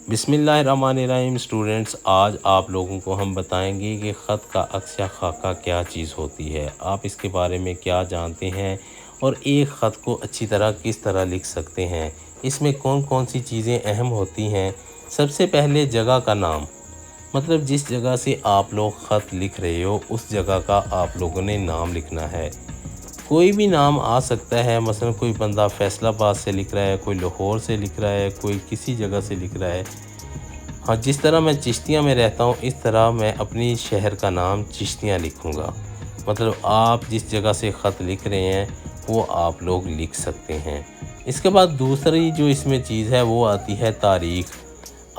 बिस्मिल्लाहिर्रहमानिर्रहीम स्टूडेंट्स, आज आप लोगों को हम बताएंगे कि ख़त का अक्स या खाका क्या चीज़ होती है। आप इसके बारे में क्या जानते हैं और एक ख़त को अच्छी तरह किस तरह लिख सकते हैं, इसमें कौन कौन सी चीज़ें अहम होती हैं। सबसे पहले जगह का नाम, मतलब जिस जगह से आप लोग ख़त लिख रहे हो उस जगह का आप लोगों ने नाम लिखना है। कोई भी नाम आ सकता है, मसलन कोई बंदा फैसलाबाद से लिख रहा है, कोई लाहौर से लिख रहा है, कोई किसी जगह से लिख रहा है। हाँ, जिस तरह मैं चिश्तिया में रहता हूँ इस तरह मैं अपनी शहर का नाम चिश्तिया लिखूँगा। मतलब आप जिस जगह से ख़त लिख रहे हैं वो आप लोग लिख सकते हैं। इसके बाद दूसरी जो इसमें चीज़ है वो आती है तारीख़।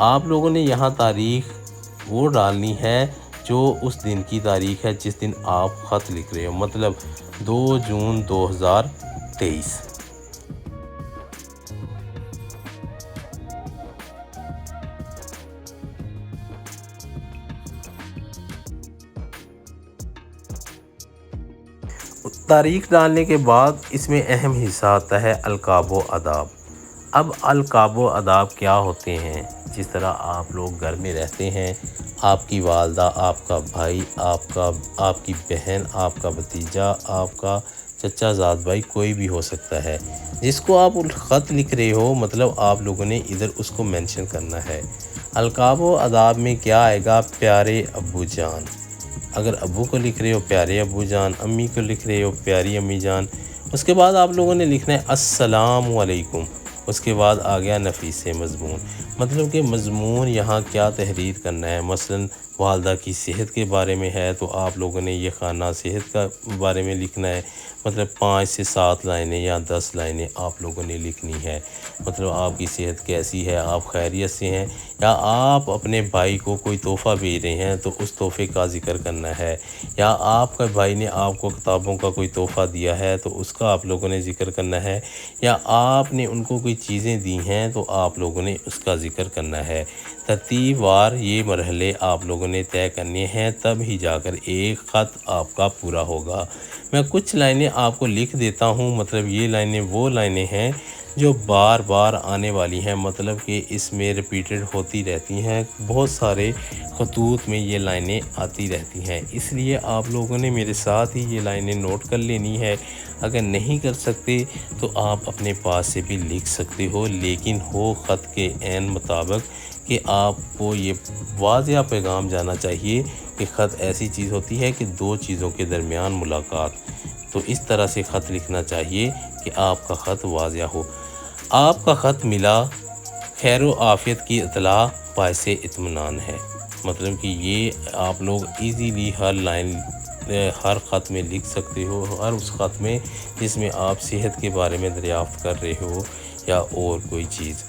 आप लोगों ने यहाँ तारीख़ वो डालनी है जो उस दिन की तारीख़ है जिस दिन आप ख़त लिख रहे हो, मतलब 2 जून 2023। तारीख़ डालने के बाद इसमें अहम हिस्सा आता है अलक़ाब व आदाब। अब अलक़ाब व आदाब क्या होते हैं? जिस तरह आप लोग घर में रहते हैं, आपकी वालदा, आपका भाई, आपकी बहन, आपका भतीजा, आपका चचा ज़ाद भाई, कोई भी हो सकता है जिसको आप ख़त लिख रहे हो, मतलब आप लोगों ने इधर उसको मेंशन करना है। अलक़ाब व आदाब में क्या आएगा? प्यारे अब्बू जान, अगर अब्बू को लिख रहे हो प्यारे अब्बू जान, अम्मी को लिख रहे हो प्यारी अम्मी जान। उसके बाद आप लोगों ने लिखना है अस्सलाम वालेकुम। उसके बाद आ गया नफीस मज़मून, मतलब कि मज़मून यहाँ क्या तहरीर करना है। मसलन वालदा की सेहत के बारे में है तो आप लोगों ने ये खाना सेहत का बारे में लिखना है, मतलब 5 से 7 लाइनें या 10 लाइनें आप लोगों ने लिखनी है। मतलब आपकी सेहत कैसी है, आप खैरियत से हैं, या आप अपने भाई को कोई तोहफ़ा भेज रहे हैं तो उस तोहफ़े का ज़िक्र करना है, या आपका भाई ने आपको किताबों का कोई तोहफ़ा दिया है तो उसका आप लोगों ने ज़िक्र करना है, या आपने उनको कोई चीज़ें दी हैं तो आप लोगों ने उसका ज़िक्र करना है। तरतीब वार ये मरहले आप लोगों ने तय करने हैं, तब ही जाकर एक ख़त आपका पूरा होगा। मैं कुछ लाइनें आपको लिख देता हूँ, मतलब ये लाइनें वो लाइनें हैं जो बार बार आने वाली हैं, मतलब कि इसमें रिपीटेड होती रहती हैं। बहुत सारे खतूत में ये लाइनें आती रहती हैं, इसलिए आप लोगों ने मेरे साथ ही ये लाइनें नोट कर लेनी है। अगर नहीं कर सकते तो आप अपने पास से भी लिख सकते हो, लेकिन हो ख़त के ऐन मुताबिक कि आपको ये वाज़िया पैगाम जाना चाहिए कि ख़त ऐसी चीज़ होती है कि दो चीज़ों के दरमियान मुलाकात। तो इस तरह से ख़त लिखना चाहिए कि आपका ख़त वाज़िया हो। आपका ख़त मिला, खैर व आफ़ियत की इत्तला बाइसे इत्मीनान है। मतलब कि ये आप लोग इजीली हर लाइन हर ख़त में लिख सकते हो, हर उस ख़त में जिसमें आप सेहत के बारे में दरियाफ़्त कर रहे हो या और कोई चीज़।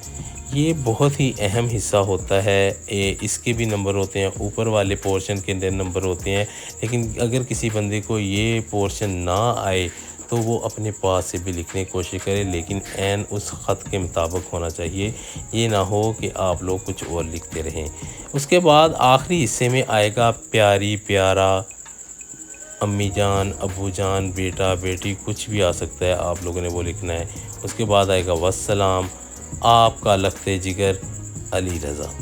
ये बहुत ही अहम हिस्सा होता है। इसके भी नंबर होते हैं, ऊपर वाले पोर्शन के अंदर नंबर होते हैं, लेकिन अगर किसी बंदे को ये पोर्शन ना आए तो वो अपने पास से भी लिखने की कोशिश करे, लेकिन ऐन उस ख़त के मुताबिक होना चाहिए। ये ना हो कि आप लोग कुछ और लिखते रहें। उसके बाद आखिरी हिस्से में आएगा प्यारी, प्यारा, अम्मी जान, अब्बू जान, बेटा, बेटी, कुछ भी आ सकता है, आप लोगों ने वो लिखना है। उसके बाद आएगा वस्सलाम, आपका लख्ते जिगर अली रज़ा।